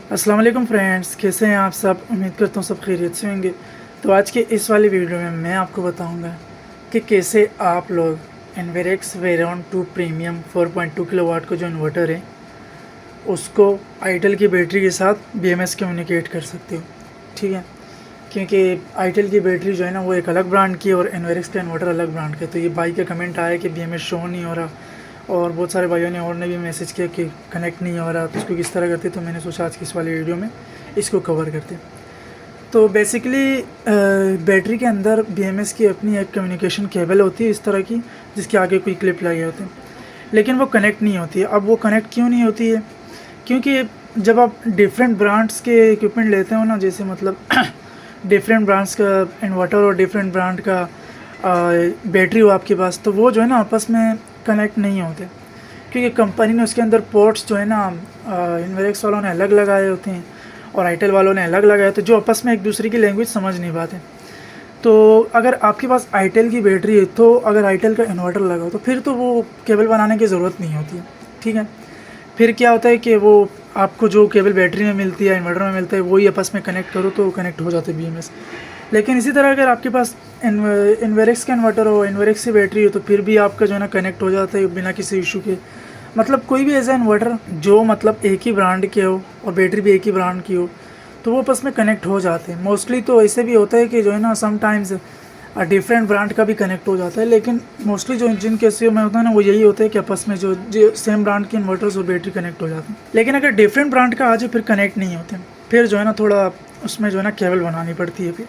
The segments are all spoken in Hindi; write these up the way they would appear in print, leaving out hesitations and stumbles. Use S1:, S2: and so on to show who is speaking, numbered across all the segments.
S1: अस्सलाम वालेकुम फ्रेंड्स, कैसे हैं आप सब। उम्मीद करता हूँ सब खैरियत से होंगे। तो आज के इस वाली वीडियो में मैं आपको बताऊंगा कि कैसे आप लोग एनवेरेक्स वेरॉन 2 प्रीमियम 4.2 किलोवाट का जो इन्वर्टर है उसको आईटेल की बैटरी के साथ बीएमएस कम्युनिकेट कर सकते हो। ठीक है, क्योंकि आईटेल की बैटरी जो है ना वो एक अलग ब्रांड की और एनवेरेक्स का इन्वर्टर अलग ब्रांड का। तो ये भाई का कमेंट आया कि बीएमएस शो नहीं हो रहा, और बहुत सारे भाइयों ने और ने भी मैसेज किया कि कनेक्ट नहीं हो रहा, तो उसको किस तरह करते। तो मैंने सोचा आज की इस वाली वीडियो में इसको कवर करते। तो बेसिकली बैटरी के अंदर बीएमएस की अपनी एक कम्युनिकेशन केबल होती है इस तरह की, जिसके आगे कोई क्लिप लगे होते हैं, लेकिन वो कनेक्ट नहीं होती है। अब वो कनेक्ट क्यों नहीं होती है? क्योंकि जब आप डिफरेंट ब्रांड्स के इक्विपमेंट लेते हो ना, जैसे मतलब डिफरेंट ब्रांड्स का इन्वर्टर और डिफरेंट ब्रांड का बैटरी हो आपके पास, तो वो जो है ना आपस में कनेक्ट नहीं होते, क्योंकि कंपनी ने उसके अंदर पोर्ट्स जो है ना इन्वेरेक्स वालों ने अलग लगाए होते हैं और आईटेल वालों ने अलग लगाए, तो जो आपस में एक दूसरे की लैंग्वेज समझ नहीं पाते। तो अगर आपके पास आईटेल की बैटरी है, तो अगर आईटेल का इन्वर्टर लगा तो फिर तो वो केबल बनाने की ज़रूरत नहीं होती है। ठीक है, फिर क्या होता है कि वो आपको जो केबल बैटरी में मिलती है, इन्वर्टर में मिलता है, वही आपस में कनेक्ट करो तो कनेक्ट हो जाते हैं बीएमएस। लेकिन इसी तरह अगर आपके पास इन्वेरेक्स का इन्वर्टर हो, इन्वेरेक्स की बैटरी हो, तो फिर भी आपका जो है ना कनेक्ट हो जाता है बिना किसी इशू के। मतलब कोई भी ऐसा इन्वर्टर जो मतलब एक ही ब्रांड के हो और बैटरी भी एक ही ब्रांड की हो, तो वो आपस में कनेक्ट हो जाते हैं। मोस्टली तो ऐसे भी होता है कि जो है ना समटाइम्स डिफरेंट ब्रांड का भी कनेक्ट हो जाता है, लेकिन मोस्टली जो जिन केसेस में होता है ना वो यही होता है कि आपस में जो सेम ब्रांड के इन्वर्टर्स और बैटरी कनेक्ट हो जाते हैं। लेकिन अगर डिफरेंट ब्रांड का आ जाए फिर कनेक्ट नहीं होते, फिर जो है ना थोड़ा उसमें जो है ना केबल बनानी पड़ती है, फिर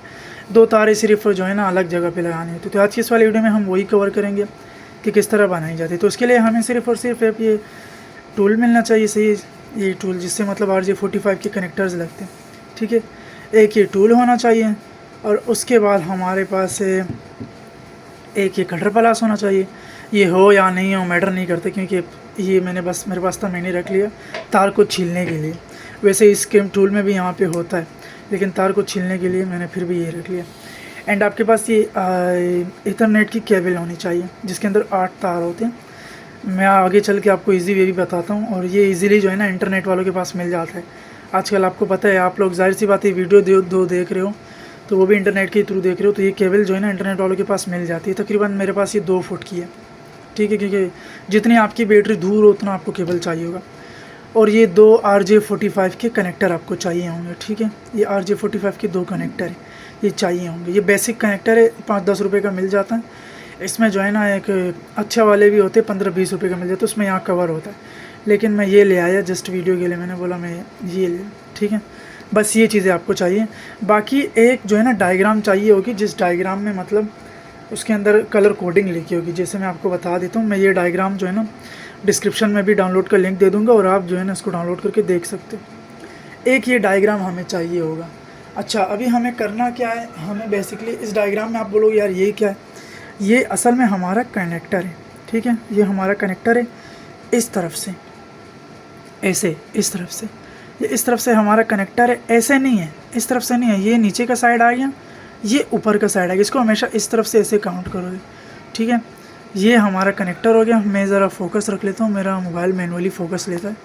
S1: दो तारे सिर्फ जो है ना अलग जगह पे लगानी होती है। तो आज की इस वाली वीडियो में हम वही कवर करेंगे कि किस तरह बनाई जाती है। तो उसके लिए हमें सिर्फ और सिर्फ ये टूल मिलना चाहिए, सही ये टूल जिससे मतलब RJ45 के कनेक्टर्स लगते हैं। ठीक है, एक ये टूल होना चाहिए और उसके बाद हमारे पास एक ये कटर प्लास होना चाहिए। ये हो या नहीं हो मैटर नहीं करते, क्योंकि ये मेरे पास था, मैंने रख लिया तार को छीलने के लिए। वैसे इस टूल में भी यहाँ पे होता है, लेकिन तार को छीलने के लिए मैंने फिर भी ये रख लिया। एंड आपके पास ये इथरनेट की केबल होनी चाहिए जिसके अंदर 8 तार होते हैं। मैं आगे चल के आपको ईजी वे भी बताता हूँ, और ये इजीली जो है ना इंटरनेट वालों के पास मिल जाता है। आजकल आपको पता है, आप लोग जाहिर सी बात है वीडियो दो देख रहे हो, तो वो भी इंटरनेट के थ्रू देख रहे हो, तो ये केबल जो है ना इंटरनेट वालों के पास मिल जाती है। तकरीबन मेरे पास ये 2 फुट की है। ठीक है, क्योंकि जितनी आपकी बैटरी दूर हो उतना आपको केबल चाहिए होगा। और ये 2 RJ45 के कनेक्टर आपको चाहिए होंगे। ठीक है, ये RJ45 के 2 कनेक्टर है, ये चाहिए होंगे। ये बेसिक कनेक्टर है, 5-10 रुपये का मिल जाता है। इसमें जो है ना एक अच्छे वाले भी होते हैं, 15-20 रुपये का मिल जाता है, उसमें यहाँ कवर होता है। लेकिन मैं ये ले आया जस्ट वीडियो के लिए, मैंने बोला मैं ये ले। ठीक है, बस ये चीज़ें आपको चाहिए। बाकी एक जो है ना डायग्राम चाहिए होगी, जिस डायग्राम में मतलब उसके अंदर कलर कोडिंग लिखी होगी। जैसे मैं आपको बता देता हूँ, मैं ये डायग्राम जो है ना डिस्क्रिप्शन में भी डाउनलोड का लिंक दे दूँगा, और आप जो है ना इसको डाउनलोड करके देख सकते हो। एक ये डायग्राम हमें चाहिए होगा। अच्छा, अभी हमें करना क्या है, हमें बेसिकली इस डायग्राम में आप बोलोगे यार ये क्या है, ये असल में हमारा कनेक्टर है। ठीक है, ये हमारा कनेक्टर है। इस तरफ से ऐसे, इस तरफ से, ये इस तरफ से हमारा कनेक्टर है। ऐसे नहीं है, इस तरफ से नहीं है, ये नीचे का साइड आ गया, ये ऊपर का साइड आ गया। इसको हमेशा इस तरफ से ऐसे काउंट करोगे। ठीक है, ये हमारा कनेक्टर हो गया। मैं ज़रा फोकस रख लेता हूँ, मेरा मोबाइल मैनुअली फ़ोकस लेता है,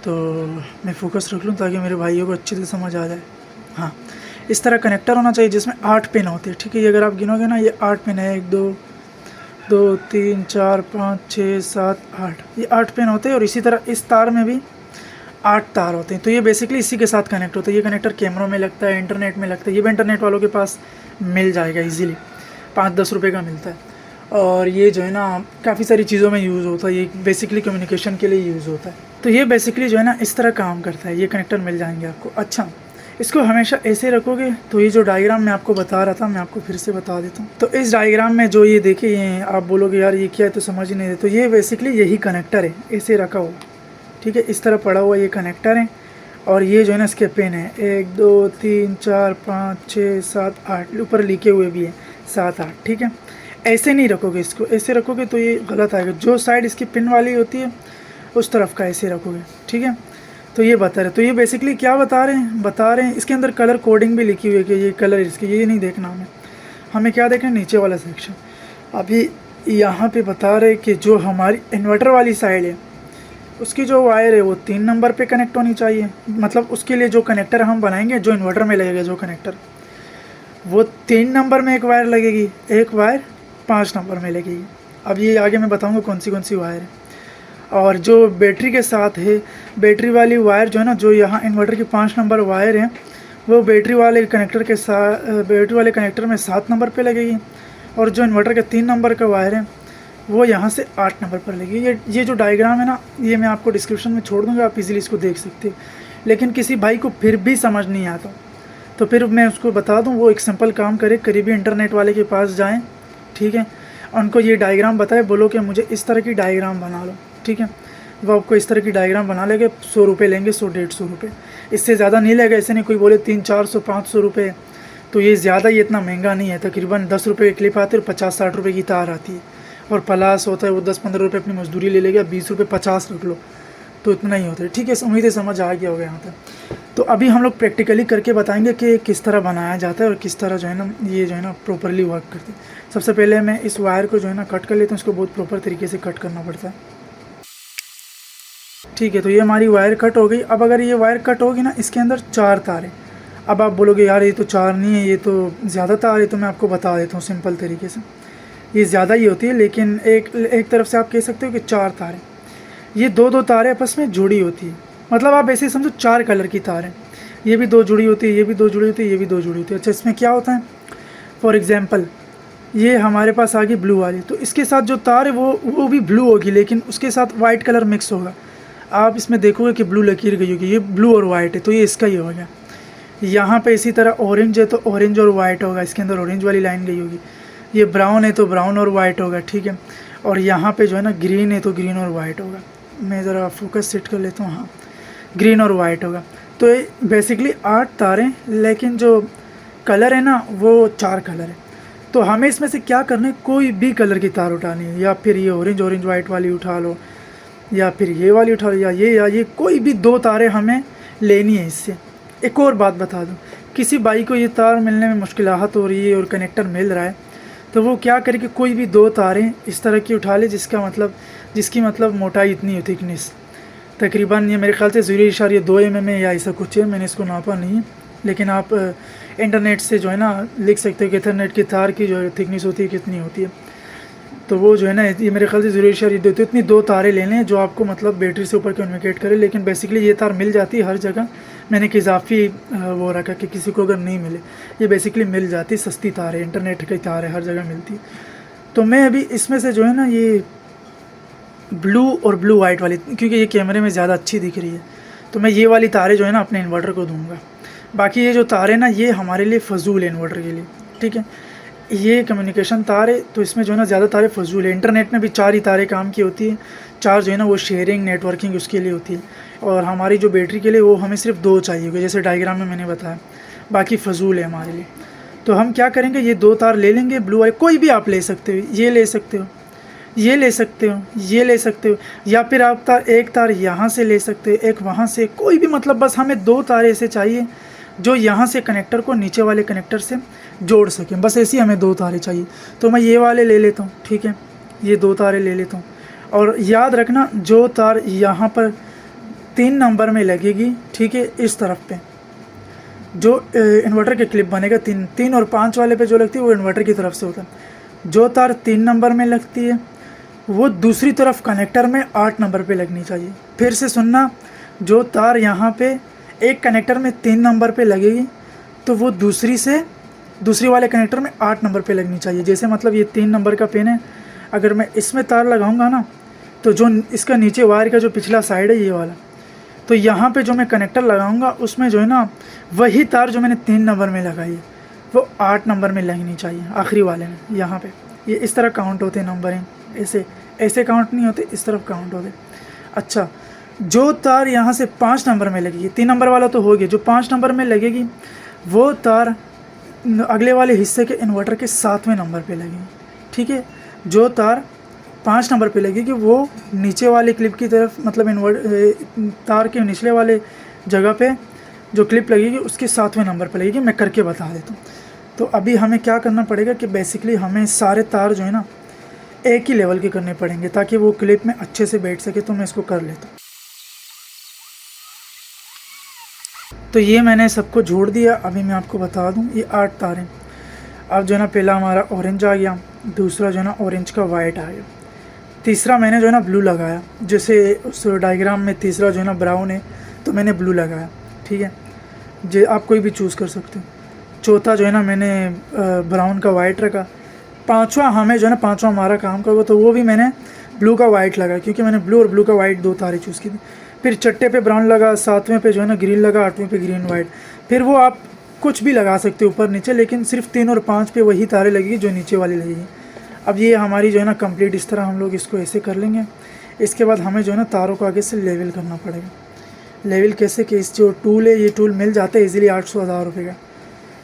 S1: तो मैं फ़ोकस रख लूँ ताकि मेरे भाइयों को अच्छे से समझ आ जाए। हाँ, इस तरह कनेक्टर होना चाहिए जिसमें 8 पिन होते हैं। ठीक है, ये अगर आप गिनोगे ना, ये 8 पिन है, 1 2 3 4 5 6 7 8, ये 8 पिन होते हैं। और इसी तरह इस तार में भी 8 तार होते हैं। तो ये बेसिकली इसी के साथ कनेक्ट होता है। ये कनेक्टर कैमरों में लगता है, इंटरनेट में लगता है, ये भी इंटरनेट वालों के पास मिल जाएगा इजीली, 5-10 रुपये का मिलता है। और ये जो है ना काफ़ी सारी चीज़ों में यूज़ होता है, ये बेसिकली कम्युनिकेशन के लिए यूज़ होता है। तो ये बेसिकली जो है ना इस तरह काम करता है। ये कनेक्टर मिल जाएंगे आपको। अच्छा, इसको हमेशा ऐसे रखोगे। तो ये जो डायग्राम मैं आपको बता रहा था, मैं आपको फिर से बता देता हूँ। तो इस डायग्राम में जो ये देखिए, ये आप बोलोगे यार ये क्या है, तो समझ ही नहीं दे। तो ये बेसिकली यही कनेक्टर है, ऐसे रखा हुआ। ठीक है, इस तरह पड़ा हुआ ये कनेक्टर है, और ये जो है ना इसके पिन है 1 2 3 4 5 6 7 8, ऊपर लिखे हुए भी है 7 8। ठीक है, ऐसे नहीं रखोगे इसको, ऐसे रखोगे तो ये गलत आएगा। जो साइड इसकी पिन वाली होती है उस तरफ का ऐसे रखोगे। ठीक है, तो ये बता रहे, तो ये बेसिकली क्या बता रहे हैं इसके अंदर कलर कोडिंग भी लिखी हुई है कि ये कलर इसके, ये नहीं देखना हमें क्या देखना है, नीचे वाला सेक्शन। अभी यहाँ पे बता रहे कि जो हमारी इन्वर्टर वाली साइड है उसकी जो वायर है वो 3 नंबर पे कनेक्ट होनी चाहिए। मतलब उसके लिए जो कनेक्टर हम बनाएंगे, जो इन्वर्टर में लगेगा जो कनेक्टर, वो 3 नंबर में एक वायर लगेगी, एक वायर 5 नंबर में लगेगी। अब ये आगे मैं बताऊंगा कौन सी वायर है। और जो बैटरी के साथ है, बैटरी वाली वायर जो है ना, जो यहाँ इन्वर्टर की 5 नंबर वायर है, वो बैटरी वाले कनेक्टर के साथ, बैटरी वाले कनेक्टर में 7 नंबर पे लगेगी। और जो इन्वर्टर का 3 नंबर का वायर है वो यहाँ से 8 नंबर पर लगेगी। ये जो डायग्राम है ना, ये मैं आपको डिस्क्रिप्शन में छोड़ दूँगा, आप इजीली इसको देख सकते हैं। लेकिन किसी भाई को फिर भी समझ नहीं आता तो फिर मैं उसको बता दूँ, वो एक सिंपल काम करे, करीबी इंटरनेट वाले के पास जाएँ, ठीक है, उनको ये डायग्राम बताए, बोलो कि मुझे इस तरह की डायग्राम बना लो, ठीक है, वो आपको इस तरह की डायग्राम बना लेंगे। 100 रुपये लेंगे, 100-150 रुपये, इससे ज़्यादा नहीं लेगा। ऐसे नहीं कोई बोले 300-400-500 रुपये, तो ये ज़्यादा, ये इतना महंगा नहीं है। तकरीबन 10 रुपये की क्लिप आती है और 50-60 रुपये की तार आती है। और प्लास होता है वो 10-15 रुपये अपनी मजदूरी ले लेगा, 20 रुपये 50 रख लो, तो इतना ही होता है, ठीक है। उम्मीद है समझ आ गया होगा यहाँ तक। तो अभी हम लोग प्रैक्टिकली करके बताएंगे कि किस तरह बनाया जाता है और किस तरह जो है ना ये जो है ना प्रॉपरली वर्क करते हैं। सबसे पहले मैं इस वायर को जो है ना कट कर लेता हूँ, इसको बहुत प्रॉपर तरीके से कट करना पड़ता है, ठीक है। तो ये हमारी वायर कट हो गई। अब अगर ये वायर कट होगी ना, इसके अंदर 4 तार है। अब आप बोलोगे यार ये तो 4 नहीं है, ये तो ज़्यादा तार है। तो मैं आपको बता देता हूँ सिंपल तरीके से, ये ज़्यादा ही होती है, लेकिन एक तरफ से आप कह सकते हो कि 4 तार है। ये दो तारें आपस में जुड़ी होती है, मतलब आप ऐसे समझो 4 कलर की तार है। ये भी 2 जुड़ी होती है, ये भी 2 जुड़ी होती है, ये भी 2 जुड़ी होती है। अच्छा, इसमें क्या होता है, फॉर एग्जांपल ये हमारे पास आ गई ब्लू वाली, तो इसके साथ जो तार है वो भी ब्लू होगी, लेकिन उसके साथ वाइट कलर मिक्स होगा। आप इसमें देखोगे कि ब्लू लकीर गई होगी, ये ब्लू और वाइट है, तो ये इसका ही हो गया। यहाँ पे इसी तरह ऑरेंज है तो ऑरेंज और वाइट होगा, इसके अंदर ऑरेंज वाली लाइन गई होगी। ये ब्राउन है तो ब्राउन और वाइट होगा, ठीक है। और यहाँ पे जो है ना ग्रीन है तो ग्रीन और वाइट होगा। मैं ज़रा फोकस सेट कर लेता हूँ, हाँ, ग्रीन और वाइट होगा। तो ये बेसिकली 8 तारें, लेकिन जो कलर है ना वो 4 कलर है। तो हमें इसमें से क्या करना है, कोई भी कलर की तार उठानी है, या फिर ये ऑरेंज वाइट वाली उठा लो, या फिर ये वाली उठा लो, या ये कोई भी 2 तारें हमें लेनी है इससे। एक और बात बता दूं, किसी भाई को ये तार मिलने में मुश्किलात हो रही है और कनेक्टर मिल रहा है, तो वो क्या करे कि कोई भी 2 तारें इस तरह की उठा ले, जिसकी मतलब मोटाई इतनी हो, थिकनेस तकरीबन ये मेरे ख्याल से 0.2 mm है या ऐसा कुछ है, मैंने इसको नापा नहीं है। लेकिन आप इंटरनेट से जो है ना लिख सकते हो कि इथरनेट की तार की जो थिकनेस होती है कितनी होती है। तो वो जो है ना, ये मेरे ख्याल से 0.2, तो इतनी 2 तारें ले लें जो आपको मतलब बैटरी से ऊपर कम्युनिकेट करे। लेकिन बेसिकली ये तार मिल जाती है हर जगह, मैंने एक इजाफी वो रखा कि किसी को अगर नहीं मिले, ये बेसिकली मिल जाती, सस्ती तार है, इंटरनेट की तार है, हर जगह मिलती है। तो मैं अभी इसमें से जो है ना ये ब्लू और ब्लू वाइट वाली, क्योंकि ये कैमरे में ज़्यादा अच्छी दिख रही है, तो मैं ये वाली तारें जो है ना अपने इन्वर्टर को दूंगा। बाकी ये जो तारें ना ये हमारे लिए फ़जूल है इन्वर्टर के लिए, ठीक है। ये कम्युनिकेशन तार है, तो इसमें जो है ना ज़्यादा तारें फजूल है। इंटरनेट में भी 4 ही तारें काम की होती है, 4 जो है ना वो शेयरिंग नेटवर्किंग उसके लिए होती है। और हमारी जो बैटरी के लिए वो हमें सिर्फ 2 चाहिए होगी, जैसे डायग्राम में मैंने बताया, बाकी फजूल है हमारे लिए। तो हम क्या करेंगे, ये 2 तार ले लेंगे, ब्लू वाले कोई भी आप ले सकते हो, ये ले सकते हो, ये ले सकते हो, ये ले सकते हो, या फिर आप एक तार यहाँ से ले सकते हो, एक वहाँ से, कोई भी, मतलब बस हमें 2 तारें ऐसे चाहिए जो यहाँ से कनेक्टर को नीचे वाले कनेक्टर से जोड़ सकें, बस ऐसी हमें 2 तारें चाहिए। तो मैं ये वाले ले लेता हूँ, ठीक है, ये 2 तारें ले लेता हूँ। और याद रखना, जो तार यहाँ पर 3 नंबर में लगेगी, ठीक है, इस तरफ पे जो इन्वर्टर के क्लिप बनेगा, 3 और 5 वाले पे जो लगती है वो इन्वर्टर की तरफ से होता है। जो तार 3 नंबर में लगती है वो दूसरी तरफ कनेक्टर में 8 नंबर पे लगनी चाहिए। फिर से सुनना, जो तार यहाँ पे एक कनेक्टर में 3 नंबर पे लगेगी तो वो दूसरी वाले कनेक्टर में 8 नंबर पे लगनी चाहिए। जैसे मतलब ये 3 नंबर का पेन है, अगर मैं इसमें तार लगाऊंगा ना, तो जो इसका नीचे वायर का जो पिछला साइड है ये वाला, तो यहाँ पे जो मैं कनेक्टर लगाऊंगा उसमें जो है ना वही तार जो मैंने 3 नंबर में लगाई है वो 8 नंबर में लगनी चाहिए, आखिरी वाले में। यहाँ पे ये इस तरह काउंट होते हैं नंबरिंग, ऐसे काउंट नहीं होते, इस तरफ काउंट होते। अच्छा, जो तार यहाँ से 5 नंबर में लगेगी, 3 नंबर वाला तो हो गया, जो 5 नंबर में लगेगी वो तार अगले वाले हिस्से के इन्वर्टर के 7वें नंबर पे लगेगी, ठीक है। जो तार 5 नंबर पे लगेगी वो नीचे वाले क्लिप की तरफ, मतलब तार के निचले वाले जगह पे जो क्लिप लगेगी उसके 7वें नंबर पे लगेगी। मैं करके बता देता हूँ। तो अभी हमें क्या करना पड़ेगा कि बेसिकली हमें सारे तार जो है ना एक ही लेवल के करने पड़ेंगे ताकि वो क्लिप में अच्छे से बैठ सके। तो मैं इसको कर लेता हूँ। तो ये मैंने सबको जोड़ दिया। अभी मैं आपको बता दूं, ये 8 तार हैं। अब जो है ना पहला हमारा ऑरेंज आ गया, दूसरा जो है ना ऑरेंज का वाइट आ गया, तीसरा मैंने जो है ना ब्लू लगाया। जैसे उस डायग्राम में तीसरा जो है ना ब्राउन है तो मैंने ब्लू लगाया, ठीक है। जे आप कोई भी चूज़ कर सकते हो। चौथा जो है ना मैंने ब्राउन का वाइट रखा। पांचवा हमें जो है ना पांचवा हमारा काम का हुआ तो वो भी मैंने ब्लू का वाइट लगा, क्योंकि मैंने ब्लू और ब्लू का वाइट 2 तारे चूज़ की थी। फिर छठे पे ब्राउन लगा, सातवें पे जो है ना ग्रीन लगा, आठवें पे ग्रीन वाइट। फिर वो आप कुछ भी लगा सकते हो ऊपर नीचे, लेकिन सिर्फ 3 और 5 पे वही तारे लगेगी जो नीचे वाली लगेगी। अब ये हमारी जो है ना कंप्लीट इस तरह हम लोग इसको ऐसे कर लेंगे। इसके बाद हमें जो है ना तारों को आगे से लेवल करना पड़ेगा। लेवल कैसे कि इस जो टूल है, ये टूल मिल जाता है इजीली 800-1000 रुपये का।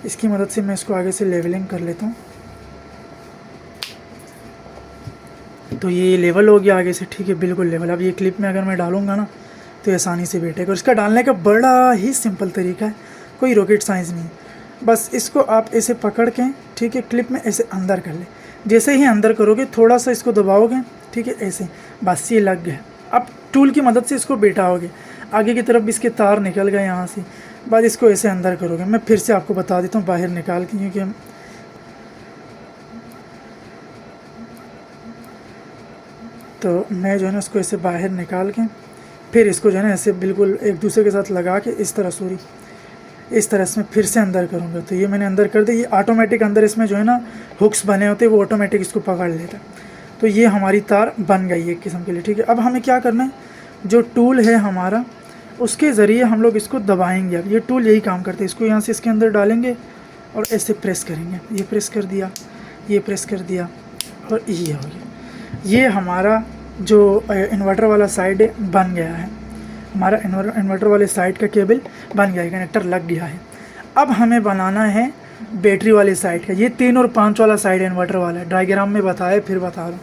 S1: इसकी मदद से मैं इसको आगे से लेवलिंग कर लेता हूँ। तो ये लेवल हो गया आगे से, ठीक है, बिल्कुल लेवल। अब ये क्लिप में अगर मैं डालूँगा ना तो आसानी से बैठेगा। और इसका डालने का बड़ा ही सिंपल तरीका है, कोई रॉकेट साइंस नहीं है। बस इसको आप ऐसे पकड़ के, ठीक है, क्लिप में ऐसे अंदर कर ले। जैसे ही अंदर करोगे थोड़ा सा इसको दबाओगे, ठीक है, ऐसे, बस ये लग गया। अब टूल की मदद से इसको बैठाओगे, आगे की तरफ भी इसके तार निकल गए यहाँ से। बाद इसको ऐसे अंदर करोगे। मैं फिर से आपको बता देता हूँ बाहर निकाल के, क्योंकि हम तो मैं जो है ना इसको ऐसे बाहर निकाल के फिर इसको जो है ना ऐसे बिल्कुल एक दूसरे के साथ लगा के इस तरह से मैं फिर से अंदर करूँगा। तो ये मैंने अंदर कर दिया। ये ऑटोमेटिक अंदर इसमें जो है ना हुक्स बने होते हैं, वो ऑटोमेटिक इसको पकड़ लेता है। तो ये हमारी तार बन गई एक किस्म के लिए, ठीक है। अब हमें क्या करना है, जो टूल है हमारा उसके ज़रिए हम लोग इसको दबाएंगे। अब ये टूल यही काम करते हैं। इसको यहाँ से इसके अंदर डालेंगे और ऐसे प्रेस करेंगे। ये प्रेस कर दिया, ये प्रेस कर दिया और ये हो गया। ये हमारा जो इन्वर्टर वाला साइड है बन गया है। हमारा इन्वर्टर वाले साइड का केबल बन गया है, कनेक्टर लग गया है। अब हमें बनाना है बैटरी वाले साइड का। ये 3 और 5 वाला साइड इन्वर्टर वाला है, डायग्राम में बताया, फिर बता रहा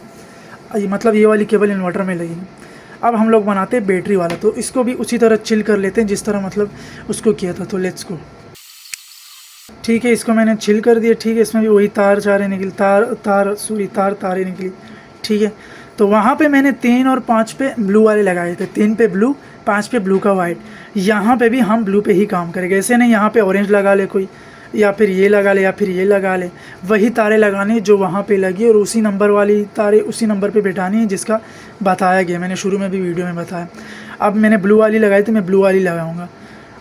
S1: हूँ। मतलब ये वाली केबल इन्वर्टर में लगेगी। अब हम लोग बनाते हैं बैटरी वाला, तो इसको भी उसी तरह चिल कर लेते हैं जिस तरह मतलब उसको किया था। तो लेट्स गो, ठीक है, इसको मैंने चिल कर दिया, ठीक है। इसमें भी वही तारें निकली, तारें निकली, ठीक है। तो वहाँ पे मैंने 3 और 5 पे ब्लू वाले लगाए थे, 3 पे ब्लू, 5 पे ब्लू का वाइट। यहाँ पे भी हम ब्लू पे ही काम करेंगे। ऐसे नहीं यहाँ पे ऑरेंज लगा ले कोई, या फिर ये लगा ले, या फिर ये लगा ले। वही तारे लगाने जो वहाँ पे लगी, और उसी नंबर वाली तारे उसी नंबर पे बैठानी है जिसका बताया गया, मैंने शुरू में भी वीडियो में बताया। अब मैंने ब्लू वाली लगाई थी, मैं ब्लू वाली लगाऊंगा,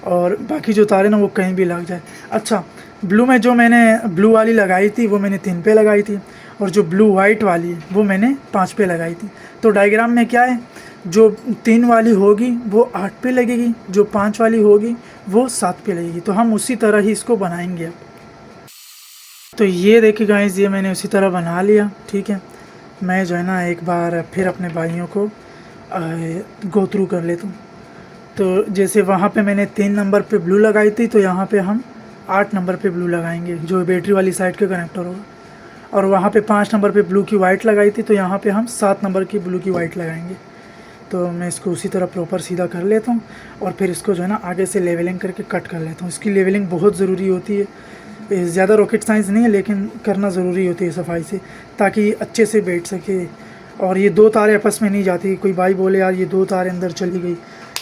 S1: और बाकी जो तारे ना वो कहीं भी लग जाए। अच्छा, ब्लू में जो मैंने ब्लू वाली लगाई थी वो मैंने 3 पे लगाई थी, और जो ब्लू वाइट वाली है वो मैंने 5 पे लगाई थी। तो डायग्राम में क्या है, जो 3 वाली होगी वो 8 पे लगेगी, जो 5 वाली होगी वो 7 पे लगेगी। तो हम उसी तरह ही इसको बनाएंगे अब। तो ये देखिए गाइस, ये मैंने उसी तरह बना लिया, ठीक है। मैं जो है ना एक बार फिर अपने भाइयों को गो थ्रू कर लेता हूँ। तो जैसे वहाँ पे मैंने 3 नंबर पे ब्लू लगाई थी, तो यहाँ पे हम 8 नंबर पे ब्लू लगाएंगे जो बैटरी वाली साइड का कनेक्टर होगा। और वहाँ पे 5 नंबर पे ब्लू की वाइट लगाई थी, तो यहाँ पे हम 7 नंबर की ब्लू की वाइट लगाएंगे। तो मैं इसको उसी तरह प्रॉपर सीधा कर लेता हूँ, और फिर इसको जो है ना आगे से लेवलिंग करके कट कर लेता हूँ। इसकी लेवलिंग बहुत ज़रूरी होती है, ज़्यादा रॉकेट साइंस नहीं है, लेकिन करना ज़रूरी होती है सफाई से, ताकि अच्छे से बैठ सके। और ये 2 तारे आपस में नहीं जाती। कोई भाई बोले यार ये 2 तारे अंदर चली गई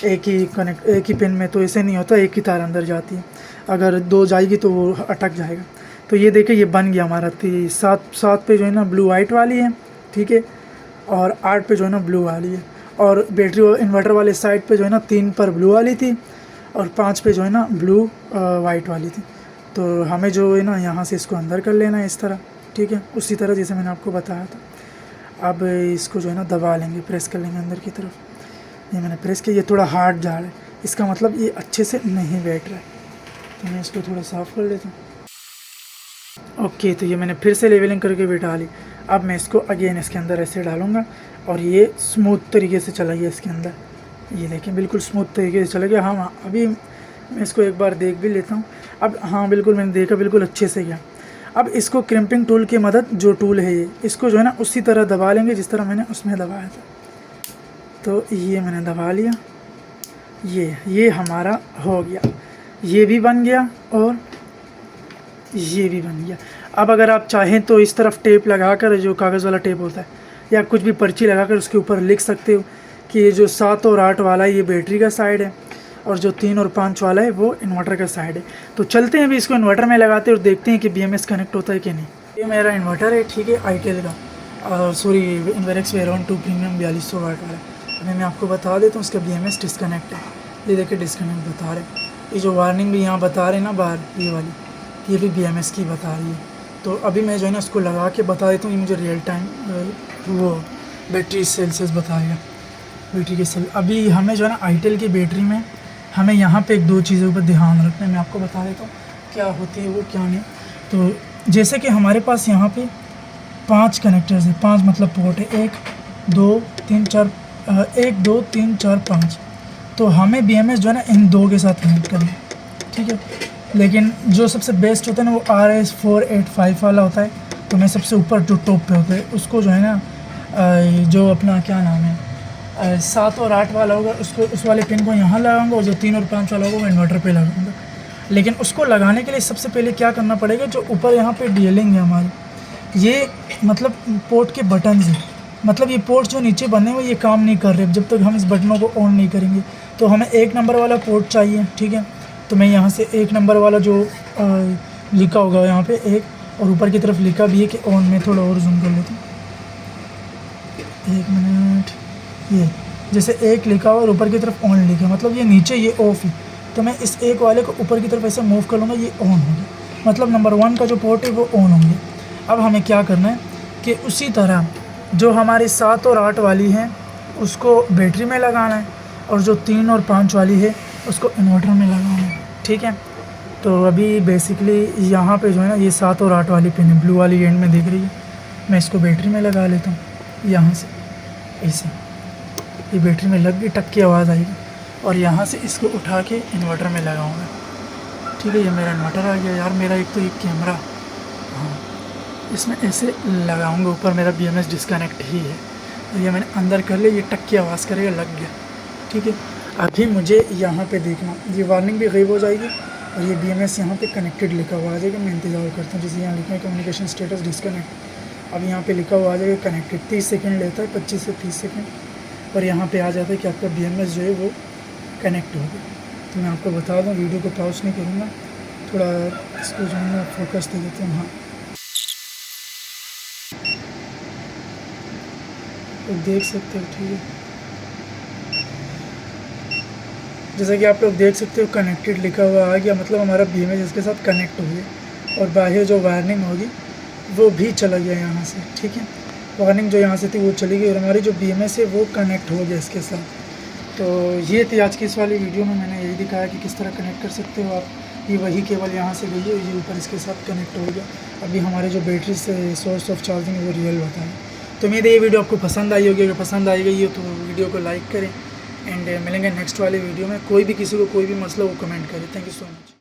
S1: एक ही पिन में, तो ऐसे नहीं होता, एक ही तार अंदर जाती है। अगर 2 जाएगी तो वो अटक जाएगा। तो ये देखिए, ये बन गया हमारा। 7 पे जो है ना ब्लू वाइट वाली है, ठीक है, और 8 पे जो है ना ब्लू वाली है। और बैटरी इन्वर्टर वाले साइड पे जो है ना 3 पर ब्लू वाली थी, और 5 पे जो है ना ब्लू वाइट वाली थी। तो हमें जो है ना यहाँ से इसको अंदर कर लेना है इस तरह, ठीक है, उसी तरह जैसे मैंने आपको बताया था। अब इसको जो है ना दबा लेंगे, प्रेस कर लेंगे अंदर की तरफ। ये मैंने प्रेस किया, ये थोड़ा हार्ड जा रहा है, इसका मतलब ये अच्छे से नहीं बैठ रहा है। तो मैं इसको थोड़ा साफ़ कर लेता हूँ। ओके, तो ये मैंने फिर से लेवलिंग करके बैठा ली। अब मैं इसको अगेन इसके अंदर ऐसे डालूँगा, और ये स्मूथ तरीके से चला गया इसके अंदर। ये देखें, बिल्कुल स्मूथ तरीके से चला गया। हाँ, अभी मैं इसको एक बार देख भी लेता हूँ। अब हाँ, बिल्कुल मैंने देखा, बिल्कुल अच्छे से गया। अब इसको क्रिम्पिंग टूल की मदद, जो टूल है ये, इसको जो है ना उसी तरह दबा लेंगे जिस तरह मैंने उसमें दबाया था। तो ये मैंने दबा लिया, ये हमारा हो गया। ये भी बन गया और ये भी बन गया। अब अगर आप चाहें तो इस तरफ टेप लगाकर, जो कागज़ वाला टेप होता है, या कुछ भी पर्ची लगाकर उसके ऊपर लिख सकते हो कि ये जो 7 और 8 वाला है ये बैटरी का साइड है, और जो 3 और 5 वाला है वो इन्वर्टर का साइड है। तो चलते हैं अभी इसको इन्वर्टर में लगाते हैं और देखते हैं कि BMS कनेक्ट होता है कि नहीं। ये मेरा इन्वर्टर है, ठीक है, आईटेल का, और सॉरी इन्वेरेक्स वेरॉन 2 प्रीमियम 4200 वाट वाला। अभी मैं आपको बता देता हूँ उसका BMS डिस्कनेक्ट है। ये देखिए डिस्कनेक्ट बता रहे, ये जो वार्निंग भी यहाँ बता रहे हैं ना बाहर, ये वाली, ये भी BMS की बता रही है। तो अभी मैं जो है ना उसको लगा के बता देता हूँ, ये मुझे रियल टाइम वो बैटरी सेल्सियस बताएगा, बैटरी के सेल। अभी हमें जो है ना आईटेल की बैटरी में हमें यहाँ पे 1-2 चीज़ों पर ध्यान रखना है। मैं आपको बता देता हूँ क्या होती है वो क्या नहीं। तो जैसे कि हमारे पास यहाँ पे 5 कनेक्टर्स हैं, 5 मतलब पोर्ट है, 1 2 3 4 1 2 3 4 5। तो हमें BMS जो है ना इन 2 के साथ कनेक्ट करना है, ठीक है। लेकिन जो सबसे बेस्ट होता है ना वो RS485 वाला होता है। तो मैं सबसे ऊपर जो टॉप पे होता है उसको जो है ना जो अपना क्या नाम है 7 और 8 वाला होगा, उसको उस वाले पिन को यहाँ लगाऊंगा, और जो 3 और 5 वाला होगा वो इन्वर्टर पे लगाऊंगा। लेकिन उसको लगाने के लिए सबसे पहले क्या करना पड़ेगा, जो ऊपर यहाँ पे डीलिंग है हमारी, ये मतलब पोर्ट के बटन है, मतलब ये पोर्ट जो नीचे बने हुए ये काम नहीं कर रहे जब तक हम इस बटनों को ऑन नहीं करेंगे। तो हमें 1 नंबर वाला पोर्ट चाहिए, ठीक है। तो मैं यहाँ से 1 नंबर वाला जो लिखा होगा यहाँ पे 1, और ऊपर की तरफ लिखा भी है कि ऑन, में थोड़ा और जूम कर लेता हूँ, 1 मिनट, ये जैसे 1 लिखा हुआ और ऊपर की तरफ ऑन लिखा, मतलब ये नीचे ये ऑफ है। तो मैं इस 1 वाले को ऊपर की तरफ ऐसे मूव कर लूँगा, ये ऑन हो गया, मतलब नंबर 1 का जो पोर्ट है वो ऑन हो गया। अब हमें क्या करना है कि उसी तरह जो हमारी 7 और 8 वाली है उसको बैटरी में लगाना है, और जो 3 और 5 वाली है उसको इन्वर्टर में लगाना है, ठीक है। तो अभी बेसिकली यहाँ पे जो है ना ये 7 और 8 वाली पिन है, ब्लू वाली एंड में दिख रही है, मैं इसको बैटरी में लगा लेता हूँ यहाँ से ऐसे, ये बैटरी में लग गई, टक की आवाज़ आएगी, और यहाँ से इसको उठा के इन्वर्टर में लगाऊंगा, ठीक है। ये मेरा इन्वर्टर आ गया यार। मेरा एक तो ये कैमरा, हाँ, इसमें ऐसे लगाऊंगा, ऊपर मेरा BMS डिस्कनेक्ट ही है, तो ये मैंने अंदर कर लिया, ये टक की आवाज़ करेगा, लग गया, ठीक है। अभी मुझे यहाँ पे देखना, ये वार्निंग भी गायब हो जाएगी और ये BMS यहाँ पे कनेक्टेड लिखा हुआ आ जाएगा। मैं इंतज़ार करता हूँ, जैसे यहाँ लिखा है कम्युनिकेशन स्टेटस डिस्कनेक्ट, अब यहाँ पे लिखा हुआ आ जाएगा कनेक्टेड। 30 सेकंड लेता है, 25 से 30 सेकंड, और यहाँ पे आ जाता है कि आपका BMS जो है वो कनेक्ट हो गया। तो मैं आपको बता दूँ, वीडियो को पॉज नहीं करूँगा, थोड़ा इसको जो है ना फोकस दे देता हूँ। हाँ, तो देख सकते हो, ठीक है, जैसा कि आप लोग देख सकते हो कनेक्टेड लिखा हुआ आ गया, मतलब हमारा BMS इसके साथ कनेक्ट हो गया, और बाहर जो वार्निंग होगी वो भी चला गया यहाँ से, ठीक है। वार्निंग जो यहाँ से थी वो चली गई, और हमारी जो BMS है वो कनेक्ट हो गया इसके साथ। तो ये थी आज की इस वाली वीडियो में, मैंने यही दिखाया कि किस तरह कनेक्ट कर सकते हो आप। ये वही केबल यहाँ से गई है, ये ऊपर इसके साथ कनेक्ट हो गया। अभी हमारे जो बैटरी से सोर्स ऑफ चार्जिंग वो रियल बताएं। तो उम्मीद है ये वीडियो आपको पसंद आई होगी, अगर पसंद आई गई हो तो वीडियो को लाइक करें, एंड मिलेंगे नेक्स्ट वाले वीडियो में। कोई भी किसी को कोई भी मसला वो कमेंट करें। Thank you so much.